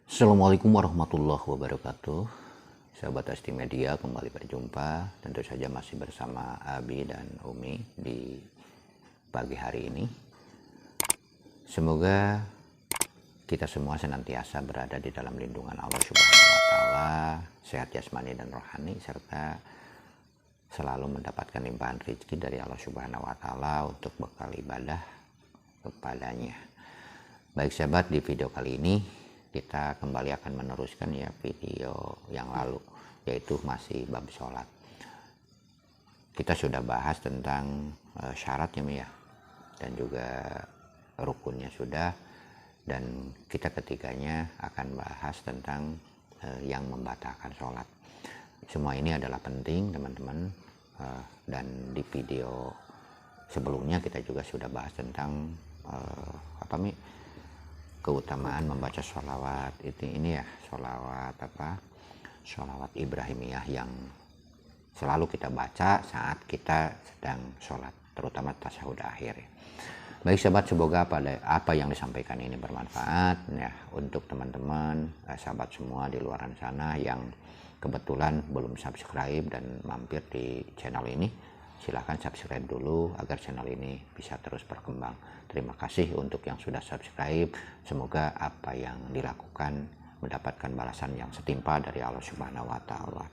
Assalamualaikum warahmatullahi wabarakatuh. Sahabat Asti Media, kembali berjumpa. Tentu saja masih bersama Abi dan Umi di pagi hari ini. Semoga kita semua senantiasa berada di dalam lindungan Allah Subhanahu wa taala, sehat jasmani dan rohani, serta selalu mendapatkan limpahan rezeki dari Allah Subhanahu wa taala untuk bekal ibadah kepadanya. Baik sahabat, di video kali ini kita kembali akan meneruskan ya video yang lalu, yaitu masih bab sholat. Kita sudah bahas tentang syaratnya ya, dan juga rukunnya sudah, dan kita ketiganya akan bahas tentang yang membatalkan sholat. Semua ini adalah penting teman-teman, dan di video sebelumnya kita juga sudah bahas tentang keutamaan membaca sholawat ini ya, sholawat Ibrahimiyah yang selalu kita baca saat kita sedang sholat, terutama tasyahud akhir ya. Baik sahabat, semoga apa yang disampaikan ini bermanfaat ya untuk teman-teman, sahabat semua di luar sana yang kebetulan belum subscribe dan mampir di channel ini. Silahkan subscribe dulu agar channel ini bisa terus berkembang. Terima kasih untuk yang sudah subscribe. Semoga apa yang dilakukan mendapatkan balasan yang setimpal dari Allah Subhanahu wa taala.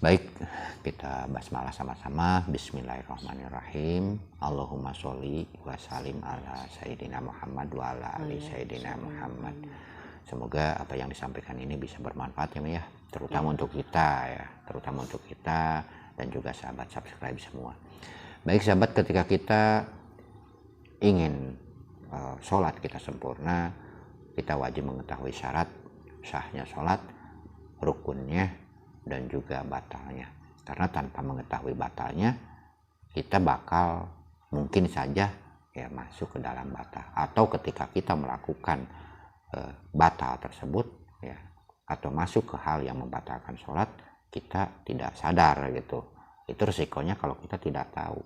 Baik, kita basmalah sama-sama. Bismillahirrahmanirrahim. Allahumma sholli wa salim ala Sayyidina Muhammad wa ala ali Sayyidina Muhammad. Semoga apa yang disampaikan ini bisa bermanfaat ya, terutama untuk kita ya, dan juga sahabat subscribe semua. Baik sahabat, ketika kita ingin sholat kita sempurna, kita wajib mengetahui syarat sahnya sholat, rukunnya, dan juga batalnya. Karena tanpa mengetahui batalnya, kita bakal mungkin saja ya masuk ke dalam batal. Atau ketika kita melakukan batal tersebut ya, atau masuk ke hal yang membatalkan sholat, kita tidak sadar gitu. Itu risikonya kalau kita tidak tahu.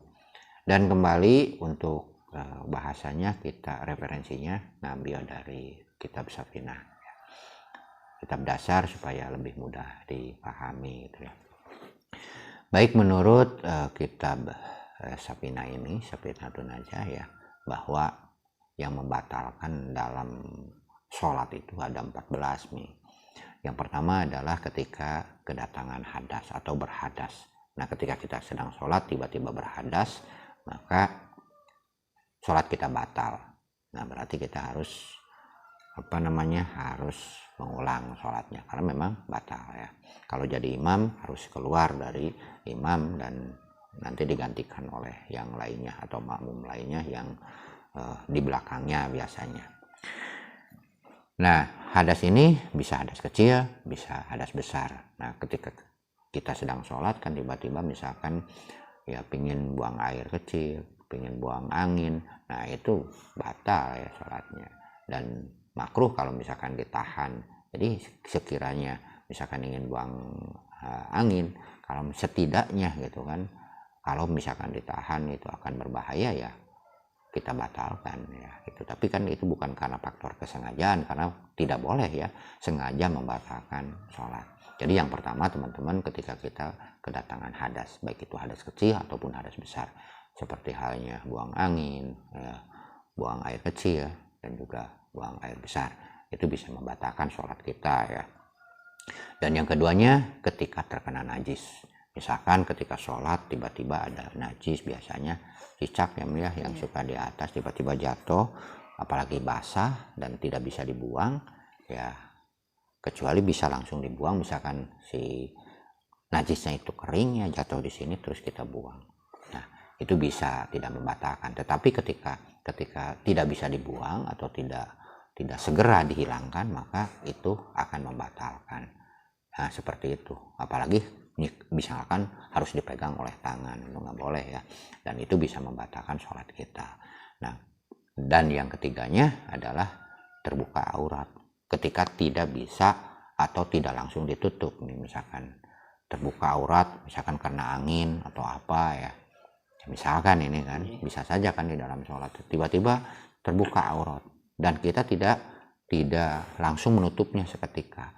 Dan kembali untuk bahasanya, kita referensinya ngambil dari kitab Safinah, kitab dasar supaya lebih mudah dipahami gitu ya. Baik, menurut kitab Safinah ini, Safinatun Najah ya, bahwa yang membatalkan dalam sholat itu ada 14 nih. Yang pertama adalah ketika kedatangan hadas atau berhadas. Nah, ketika kita sedang sholat tiba-tiba berhadas, maka sholat kita batal. Nah, berarti kita harus harus mengulang sholatnya karena memang batal ya. Kalau jadi imam harus keluar dari imam dan nanti digantikan oleh yang lainnya atau makmum lainnya yang di belakangnya biasanya. Nah, hadas ini bisa hadas kecil, bisa hadas besar. Nah, ketika kita sedang sholat kan tiba-tiba misalkan ya pingin buang air kecil, pingin buang angin, nah itu batal ya sholatnya. Dan makruh kalau misalkan ditahan. Jadi sekiranya misalkan ingin buang angin, kalau setidaknya gitu kan, kalau misalkan ditahan itu akan berbahaya ya kita batalkan ya itu. Tapi kan itu bukan karena faktor kesengajaan, karena tidak boleh ya sengaja membatalkan sholat. Jadi yang pertama teman-teman, ketika kita kedatangan hadas, baik itu hadas kecil ataupun hadas besar, seperti halnya buang angin ya, buang air kecil dan juga buang air besar, itu bisa membatalkan sholat kita ya. Dan yang keduanya, ketika terkena najis. Misalkan ketika sholat tiba-tiba ada najis, biasanya cicak ya yang suka di atas tiba-tiba jatuh, apalagi basah dan tidak bisa dibuang ya, kecuali bisa langsung dibuang. Misalkan si najisnya itu kering ya, jatuh di sini terus kita buang. Nah, itu bisa tidak membatalkan. Tetapi ketika tidak bisa dibuang atau tidak segera dihilangkan, maka itu akan membatalkan. Nah, seperti itu. Apalagi misalkan harus dipegang oleh tangan, itu nggak boleh ya, dan itu bisa membatalkan sholat kita. Nah, dan yang ketiganya adalah terbuka aurat ketika tidak bisa atau tidak langsung ditutup nih. Misalkan terbuka aurat misalkan karena angin atau apa ya, misalkan ini kan bisa saja kan di dalam sholat tiba-tiba terbuka aurat dan kita tidak tidak langsung menutupnya seketika,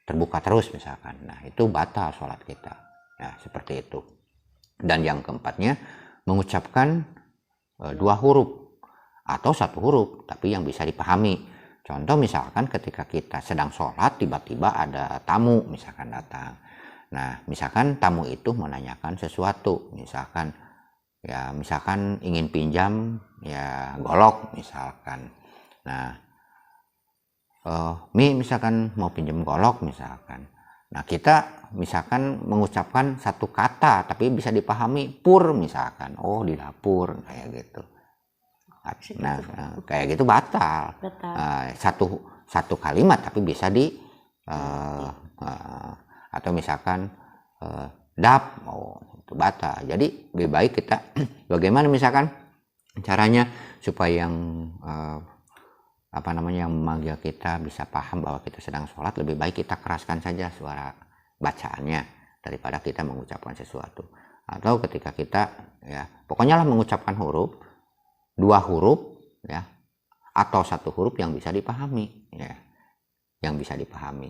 terbuka terus misalkan, nah itu batal sholat kita. Ya, seperti itu. Dan yang keempatnya, mengucapkan dua huruf atau satu huruf tapi yang bisa dipahami. Contoh misalkan ketika kita sedang sholat, tiba-tiba ada tamu misalkan datang. Nah, misalkan tamu itu menanyakan sesuatu, misalkan ingin pinjam ya golok misalkan. Nah, Mi misalkan mau pinjam golok misalkan. Nah, kita misalkan mengucapkan satu kata tapi bisa dipahami, pur misalkan. Oh, di dapur kayak gitu. Nah, kayak gitu batal. Satu kalimat tapi bisa atau misalkan dap, oh itu batal. Jadi lebih baik kita bagaimana misalkan caranya supaya yang yang memanggil kita bisa paham bahwa kita sedang sholat, lebih baik kita keraskan saja suara bacaannya daripada kita mengucapkan sesuatu. Atau ketika kita pokoknya lah mengucapkan huruf, dua huruf ya, atau satu huruf yang bisa dipahami ya, yang bisa dipahami.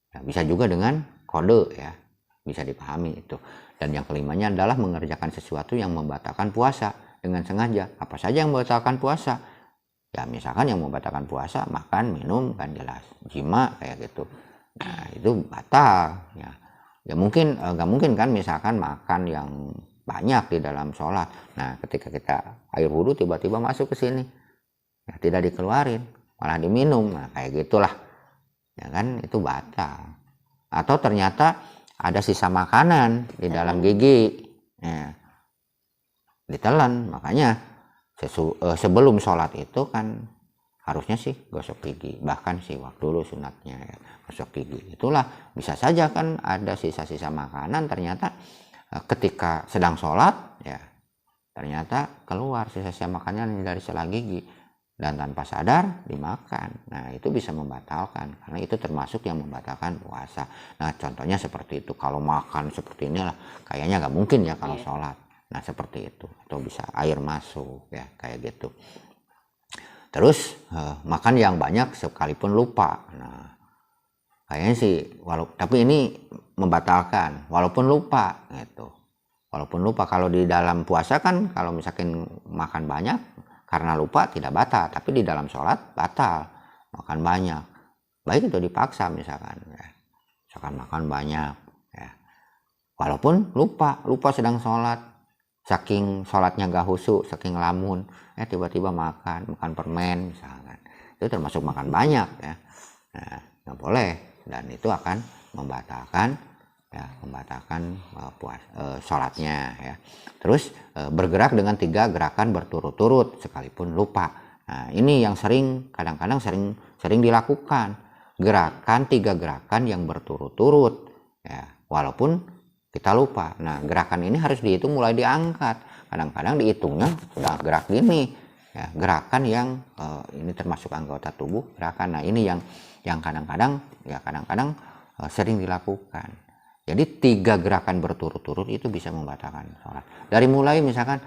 Ya, bisa juga dengan kode ya, bisa dipahami itu. Dan yang kelimanya adalah mengerjakan sesuatu yang membatalkan puasa dengan sengaja. Apa saja yang membatalkan puasa? Ya misalkan yang membatalkan puasa, makan, minum kan jelas, jima kayak gitu. Nah itu batal ya. Ya mungkin nggak mungkin kan misalkan makan yang banyak di dalam sholat. Nah ketika kita air wudhu tiba-tiba masuk ke sini, ya, tidak dikeluarin, malah diminum. Nah kayak gitulah, ya kan itu batal. Atau ternyata ada sisa makanan di dalam gigi, ya, ditelan, makanya sebelum sholat itu kan harusnya sih gosok gigi, bahkan siwak dulu sunatnya ya, gosok gigi. Itulah bisa saja kan ada sisa-sisa makanan, ternyata ketika sedang sholat ya ternyata keluar sisa-sisa makanan dari sela gigi dan tanpa sadar dimakan. Nah itu bisa membatalkan, karena itu termasuk yang membatalkan puasa. Nah contohnya seperti itu. Kalau makan seperti inilah kayaknya nggak mungkin ya kalau sholat. Nah seperti itu, atau bisa air masuk ya kayak gitu. Terus makan yang banyak sekalipun lupa. Nah kayaknya sih tapi ini membatalkan walaupun lupa gitu. Walaupun lupa, kalau di dalam puasa kan kalau misalkan makan banyak karena lupa tidak batal, tapi di dalam sholat batal makan banyak. Baik itu dipaksa misalkan ya. Misalkan makan banyak ya. Walaupun lupa sedang sholat. Saking sholatnya gak khusyuk, saking lamun, tiba-tiba makan permen misalkan, itu termasuk makan banyak ya. Nah, nggak boleh, dan itu akan membatalkan sholatnya ya. Terus bergerak dengan 3 gerakan berturut-turut sekalipun lupa. Nah ini yang kadang-kadang sering dilakukan, gerakan 3 gerakan yang berturut-turut ya, walaupun kita lupa. Nah gerakan ini harus dihitung mulai diangkat. Kadang-kadang dihitungnya sudah gerak gini ya, gerakan yang ini termasuk anggota tubuh gerakan. Nah ini yang kadang-kadang sering dilakukan. Jadi 3 gerakan berturut-turut itu bisa membatalkan sholat. Dari mulai misalkan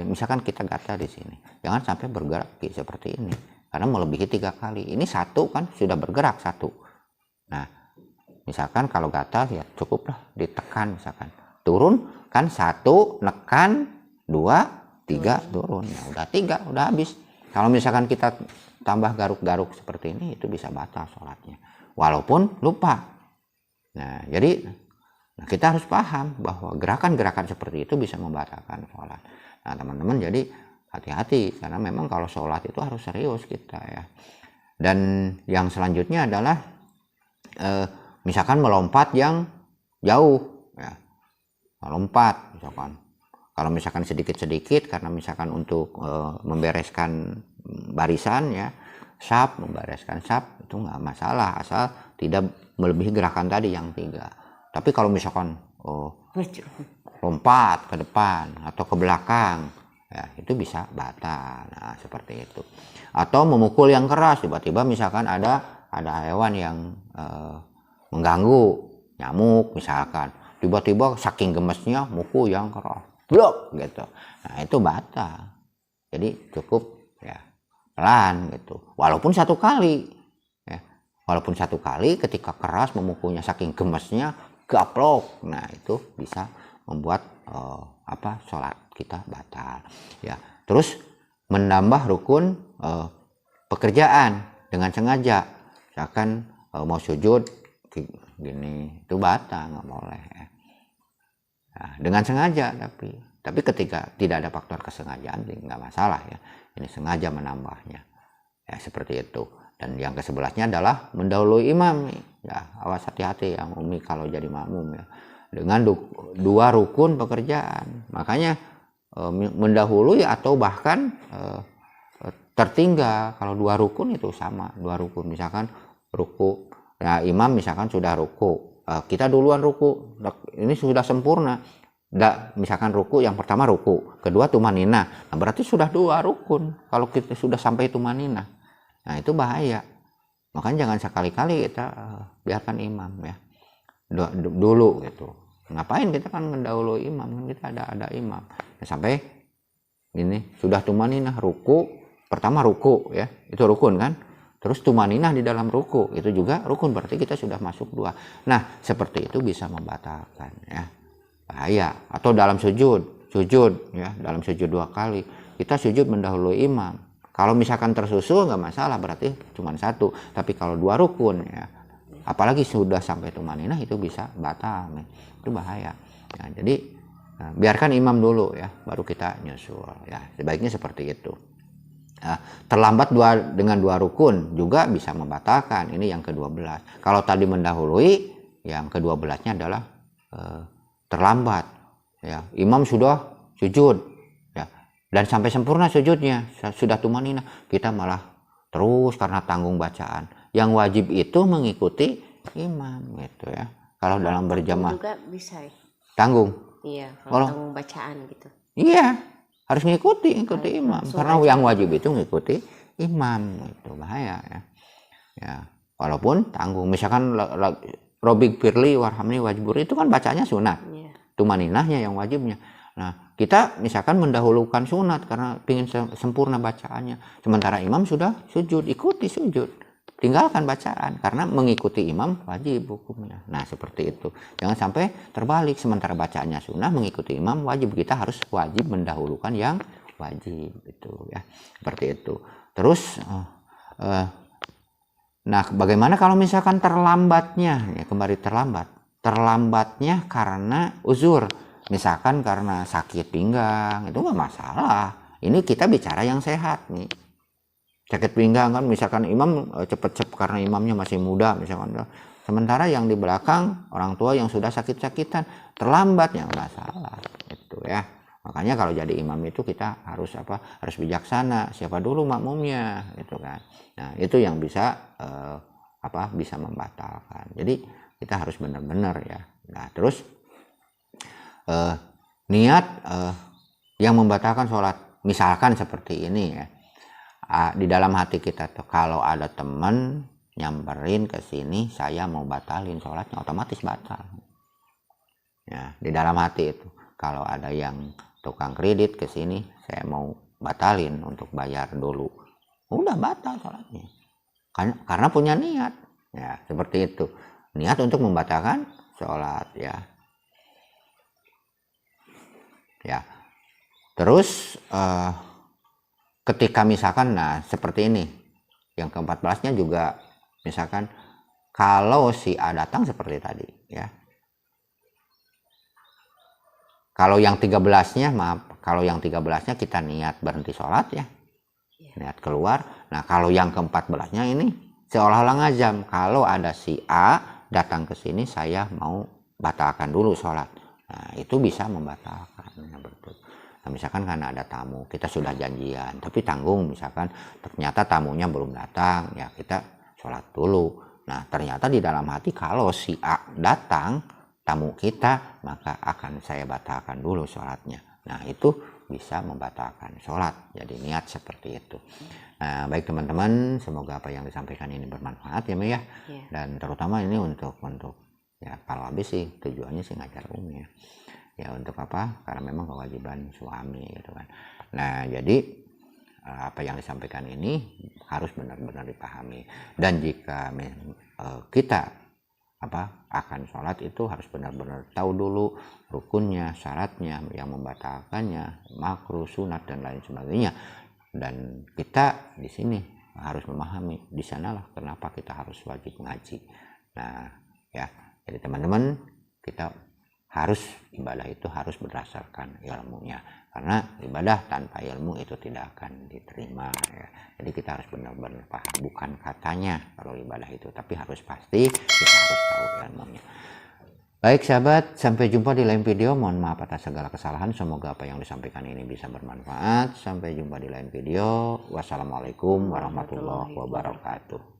misalkan kita gatal di sini, jangan sampai bergerak seperti ini karena melebihi 3 kali. Ini satu kan sudah bergerak satu. Nah misalkan kalau gatal ya cukuplah ditekan, misalkan turun kan 1, nekan 2, 3 turun, ya udah 3 udah habis. Kalau misalkan kita tambah garuk-garuk seperti ini, itu bisa batal sholatnya walaupun lupa. Nah jadi kita harus paham bahwa gerakan-gerakan seperti itu bisa membatalkan sholat. Nah teman-teman jadi hati-hati, karena memang kalau sholat itu harus serius kita ya. Dan yang selanjutnya adalah misalkan melompat yang jauh ya, melompat misalkan. Kalau misalkan sedikit-sedikit karena misalkan untuk membereskan barisan ya, membereskan saf itu nggak masalah, asal tidak melebihi gerakan tadi yang 3. Tapi kalau misalkan lompat ke depan atau ke belakang ya, itu bisa batal. Nah seperti itu. Atau memukul yang keras, tiba-tiba misalkan ada hewan yang mengganggu, nyamuk misalkan, tiba-tiba saking gemesnya mukul yang keras, blok gitu. Nah itu batal. Jadi cukup ya pelan gitu, walaupun satu kali ya, walaupun satu kali ketika keras memukulnya saking gemesnya gaplok, nah itu bisa membuat sholat kita batal ya. Terus menambah rukun pekerjaan dengan sengaja, misalkan mau sujud gini itu batal, nggak boleh ya. Nah, dengan sengaja, tapi ketika tidak ada faktor kesengajaan nggak masalah ya, ini sengaja menambahnya ya, seperti itu. Dan yang ke-11-nya adalah mendahului imam ya, awas hati-hati yang Umi kalau jadi makmum ya, dengan dua rukun pekerjaan. Makanya mendahului atau bahkan tertinggal. Kalau dua rukun itu sama, dua rukun misalkan ruku ya, imam misalkan sudah ruku, kita duluan ruku, ini sudah sempurna. Misalkan ruku yang pertama ruku, kedua tumanina, nah berarti sudah dua rukun kalau kita sudah sampai tumanina. Nah itu bahaya, makanya jangan sekali-kali kita biarkan imam ya dulu gitu. Ngapain kita kan mendahului imam, kan kita ada imam ya, sampai ini sudah tumanina, ruku pertama ruku ya, itu rukun kan. Terus tumaninah di dalam ruku itu juga rukun, berarti kita sudah masuk dua. Nah seperti itu bisa membatalkan ya, bahaya. Atau dalam sujud ya, dalam sujud dua kali kita sujud mendahului imam, kalau misalkan tersusul nggak masalah, berarti cuma satu. Tapi kalau dua rukun ya, apalagi sudah sampai tumaninah, itu bisa batal, itu bahaya ya. Jadi biarkan imam dulu ya, baru kita nyusul ya, sebaiknya seperti itu. Terlambat dengan dua rukun juga bisa membatalkan. Ini yang ke-12. Kalau tadi mendahului, yang ke-12-nya adalah terlambat ya, imam sudah sujud ya, dan sampai sempurna sujudnya, sudah tumaninah, kita malah terus karena tanggung bacaan. Yang wajib itu mengikuti imam gitu ya. Kalau dalam berjamaah juga bisa ya? Tanggung. Iya, kalau tanggung bacaan gitu. Iya, harus ngikuti imam, karena yang wajib itu ngikuti imam, itu bahaya ya. Ya, walaupun tanggung, misalkan Robik Firli Warhamni Wajibur itu kan bacanya sunat, tumaninahnya yang wajibnya. Nah kita misalkan mendahulukan sunat karena ingin sempurna bacaannya, sementara imam sudah sujud, ikuti sujud, tinggalkan bacaan karena mengikuti imam wajib hukumnya. Nah seperti itu, jangan sampai terbalik, sementara bacaannya sunnah mengikuti imam wajib, kita harus wajib mendahulukan yang wajib itu ya, seperti itu. Terus nah bagaimana kalau misalkan terlambatnya ya, kembali terlambatnya karena uzur, misalkan karena sakit pinggang, itu nggak masalah. Ini kita bicara yang sehat nih. Sakit pinggang kan, misalkan imam cepet-cepet karena imamnya masih muda misalkan, sementara yang di belakang orang tua yang sudah sakit-sakitan, terlambat ya masalah itu ya. Makanya kalau jadi imam itu kita harus harus bijaksana, siapa dulu makmumnya gitu kan. Nah itu yang bisa bisa membatalkan. Jadi kita harus benar-benar ya. Nah terus niat yang membatalkan sholat, misalkan seperti ini ya, di dalam hati kita tuh, kalau ada teman nyamperin ke sini, saya mau batalin sholatnya, otomatis batal ya. Di dalam hati itu, kalau ada yang tukang kredit ke sini, saya mau batalin untuk bayar dulu, udah batal sholatnya karena punya niat ya, seperti itu, niat untuk membatalkan sholat ya. Terus ketika misalkan, nah seperti ini, yang ke-14-nya juga misalkan kalau si A datang seperti tadi ya. Kalau yang 13-nya, kalau yang 13-nya kita niat berhenti sholat ya, niat keluar. Nah kalau yang ke-14-nya ini seolah-olah ngazam, kalau ada si A datang ke sini, saya mau batalkan dulu sholat. Nah itu bisa membatalkan ya, betul. Nah, misalkan karena ada tamu, kita sudah janjian, tapi tanggung, misalkan ternyata tamunya belum datang, ya kita sholat dulu. Nah ternyata di dalam hati, kalau si A datang, tamu kita, maka akan saya batalkan dulu sholatnya. Nah itu bisa membatalkan sholat, jadi niat seperti itu. Nah baik teman-teman, semoga apa yang disampaikan ini bermanfaat ya Mia, dan terutama ini untuk ya kalau habis sih tujuannya sih ngajar Umi ya, untuk apa, karena memang kewajiban suami gitu kan. Nah jadi apa yang disampaikan ini harus benar-benar dipahami. Dan jika kita akan sholat itu harus benar-benar tahu dulu rukunnya, syaratnya, yang membatalkannya, makruh, sunat dan lain sebagainya. Dan kita di sini harus memahami, di sanalah kenapa kita harus wajib ngaji. Nah, ya, jadi teman-teman, kita harus ibadah itu harus berdasarkan ilmunya, karena ibadah tanpa ilmu itu tidak akan diterima, ya. Jadi kita harus benar-benar paham, bukan katanya kalau ibadah itu, tapi harus pasti kita harus tahu ilmunya. Baik sahabat, sampai jumpa di lain video. Mohon maaf atas segala kesalahan. Semoga apa yang disampaikan ini bisa bermanfaat. Sampai jumpa di lain video. Wassalamualaikum warahmatullahi wabarakatuh.